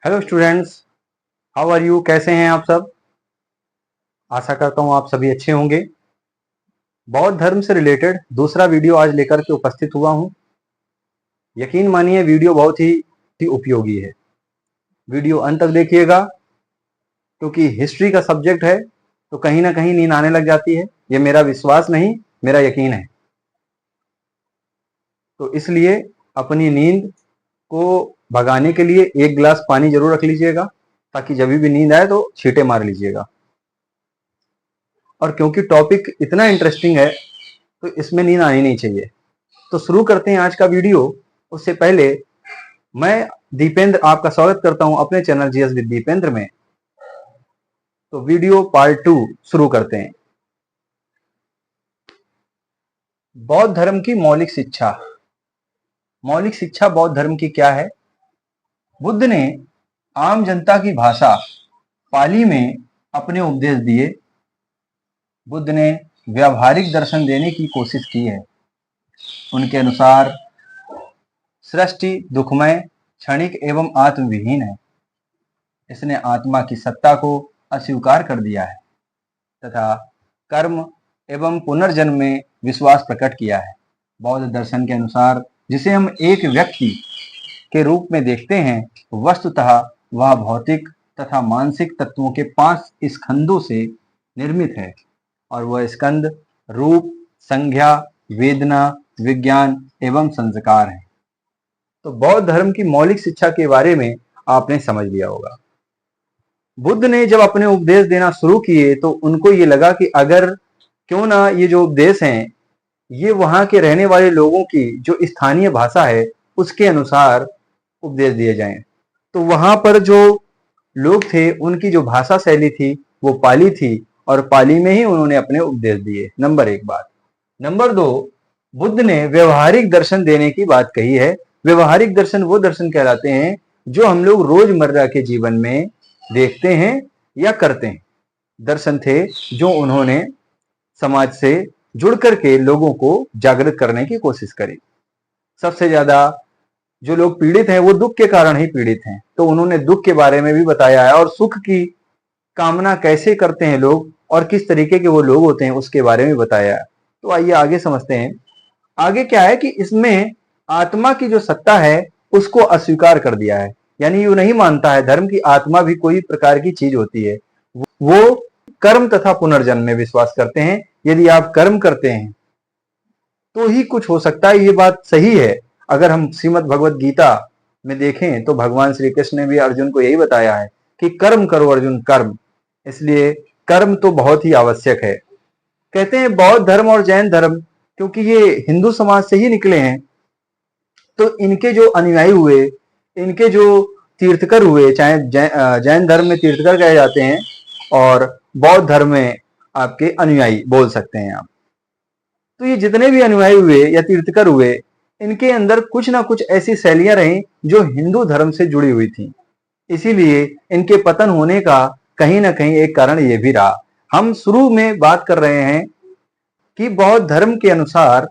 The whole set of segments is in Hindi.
Hello students, how are you? कैसे हैं आप सब? आशा करता हूँ आप सभी अच्छे होंगे। बौद्ध धर्म से रिलेटेड दूसरा वीडियो आज लेकर के उपस्थित हुआ हूँ। यकीन मानिए वीडियो बहुत ही उपयोगी है। वीडियो अंत तक देखिएगा क्योंकि हिस्ट्री का सब्जेक्ट है तो कहीं ना कहीं नींद आने लग जाती है। ये मेरा विश्वास नहीं, मेरा यकीन है। तो इसलिए अपनी नींद को भगाने के लिए एक गिलास पानी जरूर रख लीजिएगा ताकि जब भी नींद आए तो छींटे मार लीजिएगा। और क्योंकि टॉपिक इतना इंटरेस्टिंग है तो इसमें नींद आनी नहीं चाहिए। तो शुरू करते हैं आज का वीडियो। उससे पहले मैं दीपेंद्र आपका स्वागत करता हूं अपने चैनल जीएस विद दीपेंद्र में। तो वीडियो पार्ट 2 शुरू करते हैं। बौद्ध धर्म की मौलिक शिक्षा। मौलिक शिक्षा बौद्ध धर्म की क्या है? बुद्ध ने आम जनता की भाषा पाली में अपने उपदेश दिए। बुद्ध ने व्यावहारिक दर्शन देने की कोशिश की है। उनके अनुसार सृष्टि दुखमय, क्षणिक एवं आत्मविहीन है। इसने आत्मा की सत्ता को अस्वीकार कर दिया है तथा कर्म एवं पुनर्जन्म में विश्वास प्रकट किया है। बौद्ध दर्शन के अनुसार जिसे हम एक व्यक्ति के रूप में देखते हैं, वस्तुतः वह भौतिक तथा मानसिक तत्वों के 5 स्कंदों से निर्मित है और वह स्कंद रूप, संज्ञा, वेदना, विज्ञान एवं संस्कार है। तो बौद्ध धर्म की मौलिक शिक्षा के बारे में आपने समझ लिया होगा। बुद्ध ने जब अपने उपदेश देना शुरू किए तो उनको ये लगा कि अगर क्यों ना ये जो उपदेश हैं ये वहां के रहने वाले लोगों की जो स्थानीय भाषा है उसके अनुसार उपदेश दिए जाएं। तो वहां पर जो लोग थे उनकी जो भाषा शैली थी वो पाली थी और पाली में ही उन्होंने अपने उपदेश दिए। नंबर 1 बात। नंबर 2, बुद्ध ने व्यवहारिक दर्शन देने की बात कही है। व्यवहारिक दर्शन वो दर्शन कहलाते हैं जो हम लोग रोजमर्रा के जीवन में देखते हैं या करते हैं। दर्शन थे जो उन्होंने समाज से जुड़ करके लोगों को जागृत करने की कोशिश करी। सबसे ज्यादा जो लोग पीड़ित हैं वो दुख के कारण ही पीड़ित हैं, तो उन्होंने दुख के बारे में भी बताया है और सुख की कामना कैसे करते हैं लोग और किस तरीके के वो लोग होते हैं उसके बारे में बताया है। तो आइए आगे समझते हैं। आगे क्या है कि इसमें आत्मा की जो सत्ता है उसको अस्वीकार कर दिया है। यानी ये नहीं मानता है धर्म की आत्मा भी कोई प्रकार की चीज होती है। वो कर्म तथा पुनर्जन्म में विश्वास करते हैं। यदि आप कर्म करते हैं तो ही कुछ हो सकता है, ये बात सही है। अगर हम श्रीमद् भगवत गीता में देखें तो भगवान श्री कृष्ण ने भी अर्जुन को यही बताया है कि कर्म करो अर्जुन, कर्म। इसलिए कर्म तो बहुत ही आवश्यक है। कहते हैं बौद्ध धर्म और जैन धर्म क्योंकि ये हिंदू समाज से ही निकले हैं तो इनके जो अनुयायी हुए, इनके जो तीर्थकर हुए, चाहे जैन धर्म में तीर्थकर कहे जाते हैं और बौद्ध धर्म में आपके अनुयायी बोल सकते हैं आप। तो ये जितने भी अनुयायी हुए या तीर्थकर हुए इनके अंदर कुछ ना कुछ ऐसी शैलियां रहीं जो हिंदू धर्म से जुड़ी हुई थी। इसीलिए इनके पतन होने का कहीं ना कहीं एक कारण ये भी रहा। हम शुरू में बात कर रहे हैं कि बौद्ध धर्म के अनुसार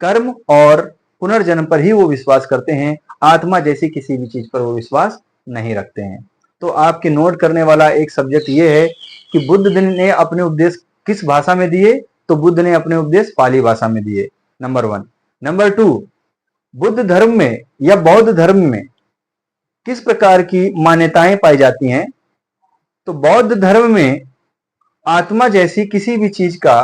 कर्म और पुनर्जन्म पर ही वो विश्वास करते हैं, आत्मा जैसी किसी भी चीज पर वो विश्वास नहीं रखते हैं। तो आपके नोट करने वाला एक सब्जेक्ट ये है कि बुद्ध ने अपने उपदेश किस भाषा में दिए? तो बुद्ध ने अपने उपदेश पाली भाषा में दिए। नंबर 1। नंबर 2, बुद्ध धर्म में या बौद्ध धर्म में किस प्रकार की मान्यताएं पाई जाती हैं? तो बौद्ध धर्म में आत्मा जैसी किसी भी चीज का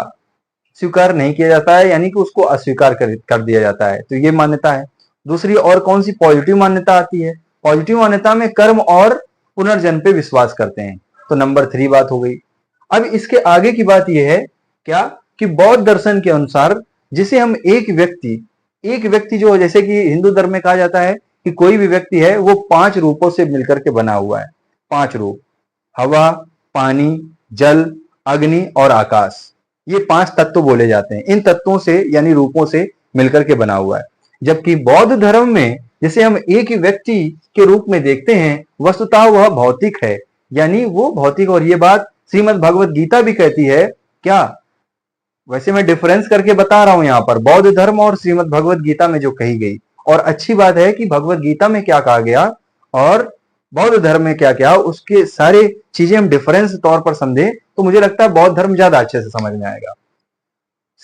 स्वीकार नहीं किया जाता है, यानी कि उसको अस्वीकार कर दिया जाता है। तो ये मान्यता है। दूसरी और कौन सी पॉजिटिव मान्यता आती है? पॉजिटिव मान्यता में कर्म और पुनर्जन्म पे विश्वास करते हैं। तो नंबर 3 बात हो गई। अब इसके आगे की बात यह है क्या कि बौद्ध दर्शन के अनुसार जिसे हम एक व्यक्ति जो जैसे कि हिंदू धर्म में कहा जाता है कि कोई भी व्यक्ति है वो 5 रूपों से मिलकर के बना हुआ है। 5 रूप, हवा, पानी, जल, अग्नि और आकाश। ये 5 तत्व बोले जाते हैं। इन तत्वों से यानी रूपों से मिलकर के बना हुआ है। जबकि बौद्ध धर्म में जिसे हम एक ही व्यक्ति के रूप में देखते हैं, वस्तुतः वह भौतिक है, यानी वो भौतिक। और ये बात श्रीमद् भगवत गीता भी कहती है। क्या? वैसे मैं डिफरेंस करके बता रहा हूं यहां पर बौद्ध धर्म और श्रीमद् भगवत गीता में जो कही गई। और अच्छी बात है कि भगवत गीता में क्या कहा गया और बौद्ध धर्म में क्या क्या उसके सारे चीजें हम डिफरेंस तौर पर समझे तो मुझे लगता है बौद्ध धर्म ज्यादा अच्छे से समझ में आएगा।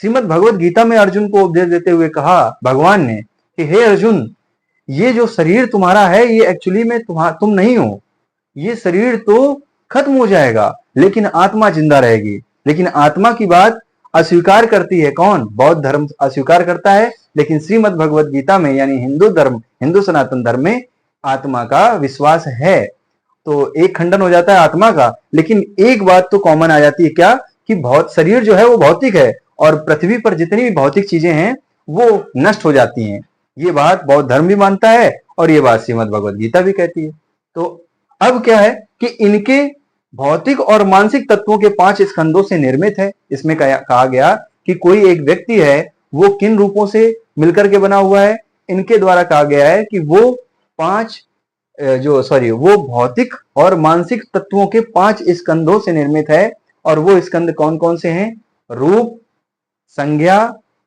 श्रीमद् भगवत गीता में अर्जुन को उपदेश देते हुए कहा भगवान ने कि हे अर्जुन, ये जो शरीर तुम्हारा है ये एक्चुअली में तुम नहीं हो। ये शरीर तो खत्म हो जाएगा लेकिन आत्मा जिंदा रहेगी। लेकिन आत्मा की बात अस्वीकार करती है कौन? बौद्ध धर्म अस्वीकार करता है, लेकिन श्रीमद् भगवत गीता में यानी हिंदू धर्म, हिंदू सनातन धर्म में आत्मा का विश्वास है। तो एक खंडन हो जाता है आत्मा का, लेकिन एक बात तो कॉमन आ जाती है क्या कि शरीर जो है वो भौतिक है और पृथ्वी पर जितनी भी भौतिक चीजें हैं वो नष्ट हो जाती हैं। ये बात बौद्ध धर्म भी मानता है और ये बात श्रीमद् भगवत गीता भी कहती है। तो अब क्या है कि इनके भौतिक और मानसिक तत्वों के 5 स्कंदों से निर्मित है। इसमें कहा गया कि कोई एक व्यक्ति है वो किन रूपों से मिलकर के बना हुआ है। इनके द्वारा कहा गया है कि वो वो भौतिक और मानसिक तत्वों के 5 स्कंदों से निर्मित है। और वो स्कंद कौन कौन से हैं? रूप, संज्ञा,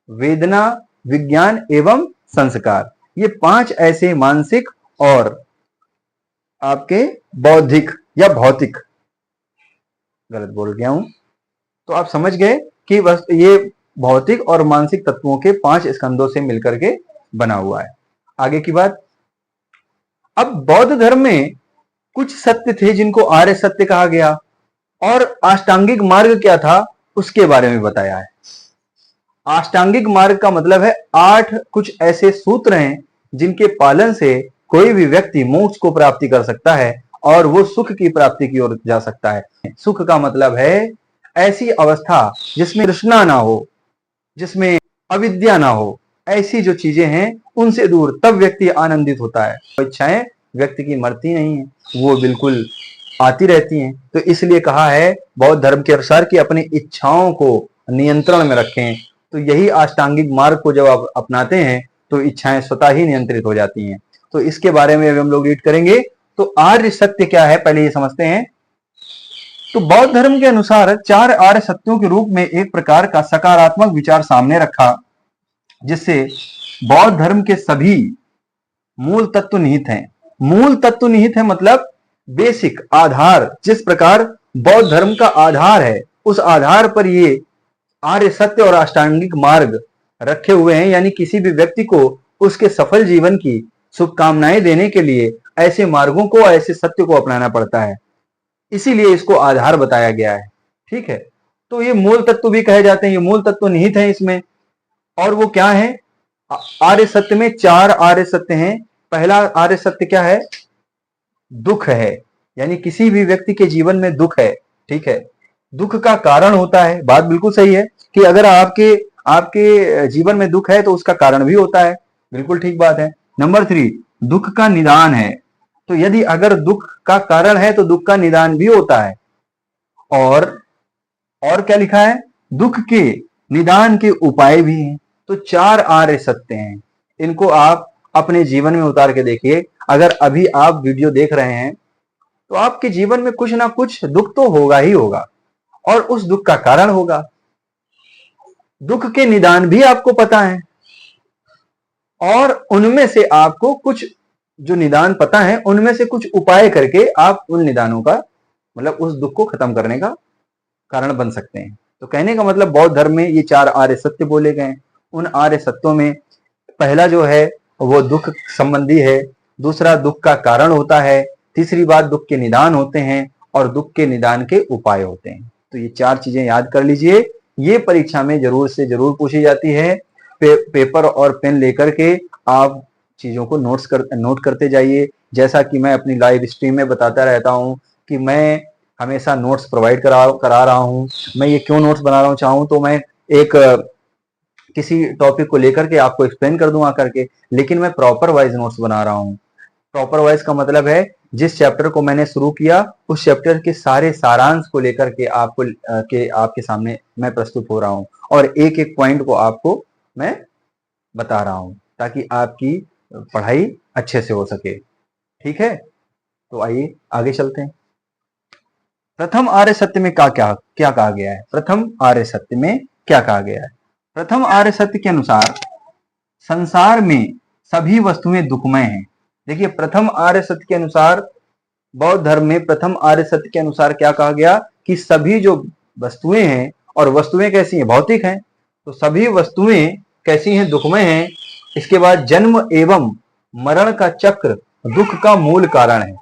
वेदना, विज्ञान एवं संस्कार। ये 5 ऐसे मानसिक और आपके बौद्धिक या भौतिक, गलत बोल गया हूं, तो आप समझ गए कि बस ये भौतिक और मानसिक तत्वों के 5 स्कंदों से मिलकर के बना हुआ है। आगे की बात, अब बौद्ध धर्म में कुछ सत्य थे जिनको आर्य सत्य कहा गया और अष्टांगिक मार्ग क्या था उसके बारे में बताया है। अष्टांगिक मार्ग का मतलब है 8 कुछ ऐसे सूत्र हैं जिनके पालन से कोई भी व्यक्ति मोक्ष को प्राप्ति कर सकता है और वो सुख की प्राप्ति की ओर जा सकता है। सुख का मतलब है ऐसी अवस्था जिसमें तृष्णा ना हो, जिसमें अविद्या ना हो, ऐसी जो चीजें हैं उनसे दूर, तब व्यक्ति आनंदित होता है। इच्छाएं व्यक्ति की मरती नहीं है, वो बिल्कुल आती रहती हैं। तो इसलिए कहा है बौद्ध धर्म के अनुसार कि अपनी इच्छाओं को नियंत्रण में रखें। तो यही अष्टांगिक मार्ग को जब आप अपनाते हैं तो इच्छाएं स्वतः ही नियंत्रित हो जाती हैं। तो इसके बारे में हम लोग रीड करेंगे। तो आर्य सत्य क्या है पहले ये समझते हैं। तो बौद्ध धर्म के अनुसार 4 आर्य सत्यों के रूप में एक प्रकार का सकारात्मक विचार सामने रखा जिससे बौद्ध धर्म के सभी मूल तत्व निहित हैं। मूल तत्व निहित है मतलब बेसिक आधार, जिस प्रकार बौद्ध धर्म का आधार है उस आधार पर ये आर्य सत्य और अष्टांगिक मार्ग रखे हुए हैं। यानी किसी भी व्यक्ति को उसके सफल जीवन की शुभकामनाएं देने के लिए ऐसे मार्गों को, ऐसे सत्य को अपनाना पड़ता है, इसीलिए इसको आधार बताया गया है। ठीक है, तो ये मूल तत्व भी कहे जाते हैं, ये मूल तत्व निहित है इसमें। और वो क्या है? आर्य सत्य में 4 आर्य सत्य हैं। पहला आर्य सत्य क्या है? दुख है। यानी किसी भी व्यक्ति के जीवन में दुख है, ठीक है, दुख का कारण होता है। बात बिल्कुल सही है कि अगर आपके जीवन में दुख है तो उसका कारण भी होता है, बिल्कुल ठीक बात है। नंबर 3, दुख का निदान है। तो यदि अगर दुख का कारण है तो दुख का निदान भी होता है। और क्या लिखा है? दुख के निदान के उपाय भी हैं। तो 4 आर्य सत्य हैं, इनको आप अपने जीवन में उतार के देखिए। अगर अभी आप वीडियो देख रहे हैं तो आपके जीवन में कुछ ना कुछ दुख तो होगा ही होगा और उस दुख का कारण होगा। दुख के निदान भी आपको पता है और उनमें से आपको कुछ जो निदान पता है उनमें से कुछ उपाय करके आप उन निदानों का मतलब उस दुख को खत्म करने का कारण बन सकते हैं। तो कहने का मतलब बौद्ध धर्म में ये 4 आर्य सत्य बोले गए। उन आर्य सत्यों में पहला जो है वो दुख संबंधी है, दूसरा दुख का कारण होता है, तीसरी बात दुख के निदान होते हैं और दुख के निदान के उपाय होते हैं। तो ये 4 चीजें याद कर लीजिए, ये परीक्षा में जरूर से जरूर पूछी जाती है। पेपर और पेन लेकर के आप चीजों को नोट करते जाइए। जैसा कि मैं अपनी लाइव स्ट्रीम में बताता रहता हूं कि मैं हमेशा नोट्स प्रोवाइड करा रहा हूं। मैं ये क्यों नोट्स बना रहा हूं, चाहूं तो मैं एक किसी टॉपिक को लेकर के आपको एक्सप्लेन कर दूंगा करके, लेकिन मैं प्रॉपर वाइज नोट्स बना रहा हूं। प्रॉपर वाइज का मतलब है जिस चैप्टर को मैंने शुरू किया उस चैप्टर के सारे सारांश को लेकर के आपके सामने मैं प्रस्तुत हो रहा हूं और एक एक पॉइंट को आपको मैं बता रहा हूं ताकि आपकी पढ़ाई अच्छे से हो सके। ठीक है, तो आइए आगे चलते हैं। प्रथम आर्य सत्य में क्या कहा गया है? प्रथम आर्य सत्य में क्या कहा गया है? प्रथम आर्य सत्य के अनुसार संसार में सभी वस्तुएं दुखमय हैं। देखिए, प्रथम आर्य सत्य के अनुसार बौद्ध धर्म में प्रथम आर्य सत्य के अनुसार क्या कहा गया कि सभी जो वस्तुएं हैं, और वस्तुएं कैसी हैं, भौतिक हैं, तो सभी वस्तुएं कैसी हैं, दुखमय हैं। इसके बाद जन्म एवं मरण का चक्र दुख का मूल कारण है।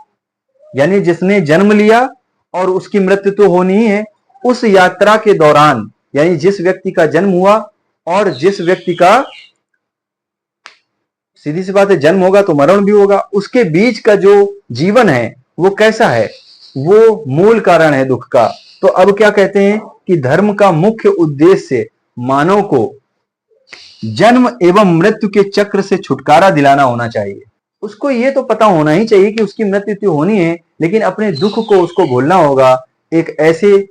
यानी जिसने जन्म लिया और उसकी मृत्यु तो होनी ही है, उस यात्रा के दौरान, यानी जिस व्यक्ति का जन्म हुआ और जिस व्यक्ति का, सीधी सी बात है, जन्म होगा तो मरण भी होगा, उसके बीच का जो जीवन है वो कैसा है, वो मूल कारण है दुख का। तो अब क्या कहते हैं कि धर्म का मुख्य उद्देश्य मानव को जन्म एवं मृत्यु के चक्र से छुटकारा दिलाना होना चाहिए। उसको ये तो पता होना ही चाहिए कि उसकी मृत्यु होनी है, लेकिन अपने दुख को उसको भूलना होगा, एक ऐसे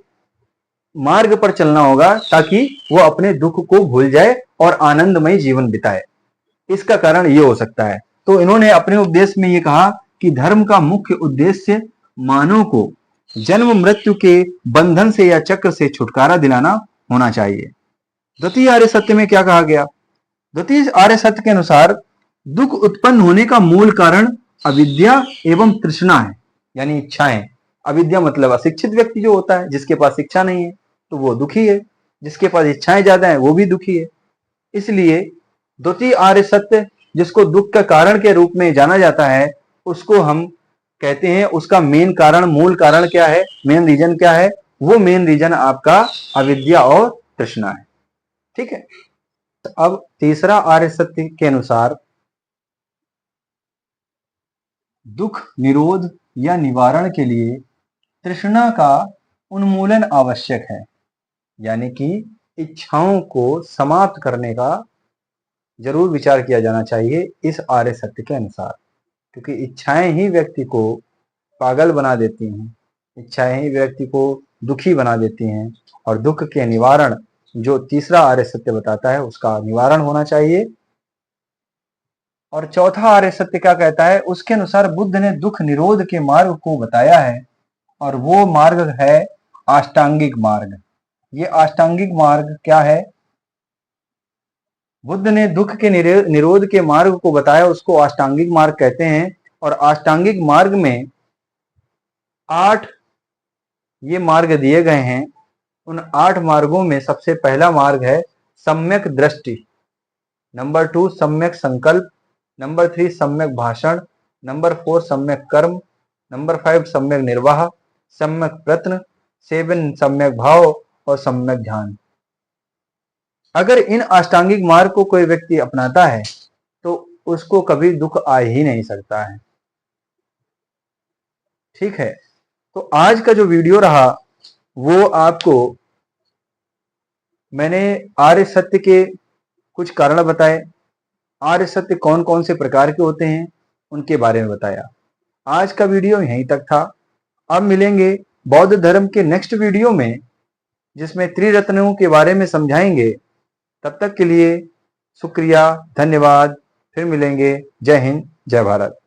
मार्ग पर चलना होगा ताकि वो अपने दुख को भूल जाए और आनंदमय जीवन बिताए। इसका कारण ये हो सकता है। तो इन्होंने अपने उपदेश में ये कहा कि धर्म का मुख्य उद्देश्य मानव को जन्म मृत्यु के बंधन से या चक्र से छुटकारा दिलाना होना चाहिए। द्वितीय आर्य सत्य में क्या कहा गया? द्वितीय आर्य सत्य के अनुसार दुख उत्पन्न होने का मूल कारण अविद्या एवं तृष्णा है, यानी इच्छाएं। अविद्या मतलब अशिक्षित व्यक्ति जो होता है, जिसके पास शिक्षा नहीं है तो वो दुखी है, जिसके पास इच्छाएं ज्यादा है वो भी दुखी है। इसलिए द्वितीय आर्य सत्य, जिसको दुख का कारण के रूप में जाना जाता है, उसको हम कहते हैं, उसका मेन कारण, मूल कारण क्या है, मेन रीजन क्या है? वो मेन रीजन आपका अविद्या और तृष्णा है। ठीक है। अब तीसरा आर्य सत्य के अनुसार दुख निरोध या निवारण के लिए तृष्णा का उन्मूलन आवश्यक है, यानी कि इच्छाओं को समाप्त करने का जरूर विचार किया जाना चाहिए इस आर्य सत्य के अनुसार, क्योंकि इच्छाएं ही व्यक्ति को पागल बना देती हैं, इच्छाएं ही व्यक्ति को दुखी बना देती हैं, और दुख के निवारण जो तीसरा आर्य सत्य बताता है उसका निवारण होना चाहिए। और चौथा आर्य सत्य क्या कहता है? उसके अनुसार बुद्ध ने दुख निरोध के मार्ग को बताया है, और वो मार्ग है अष्टांगिक मार्ग। ये अष्टांगिक मार्ग क्या है? बुद्ध ने दुख के निरोध के मार्ग को बताया, उसको अष्टांगिक मार्ग कहते हैं। और अष्टांगिक मार्ग में 8 ये मार्ग दिए गए हैं। उन 8 मार्गों में सबसे पहला मार्ग है सम्यक दृष्टि, नंबर 2 सम्यक संकल्प, नंबर 3 सम्यक भाषण, नंबर 4 सम्यक कर्म, नंबर 5 सम्यक निर्वाह, सम्यक प्रयत्न, 7 सम्यक भाव और सम्यक ध्यान। अगर इन अष्टांगिक मार्ग को कोई व्यक्ति अपनाता है तो उसको कभी दुख आ ही नहीं सकता है। ठीक है। तो आज का जो वीडियो रहा वो आपको मैंने आर्य सत्य के कुछ कारण बताए, आर्य सत्य कौन कौन से प्रकार के होते हैं उनके बारे में बताया। आज का वीडियो यहीं तक था। अब मिलेंगे बौद्ध धर्म के नेक्स्ट वीडियो में, जिसमें त्रिरत्नों के बारे में समझाएंगे। तब तक के लिए शुक्रिया, धन्यवाद। फिर मिलेंगे। जय हिंद, जय भारत।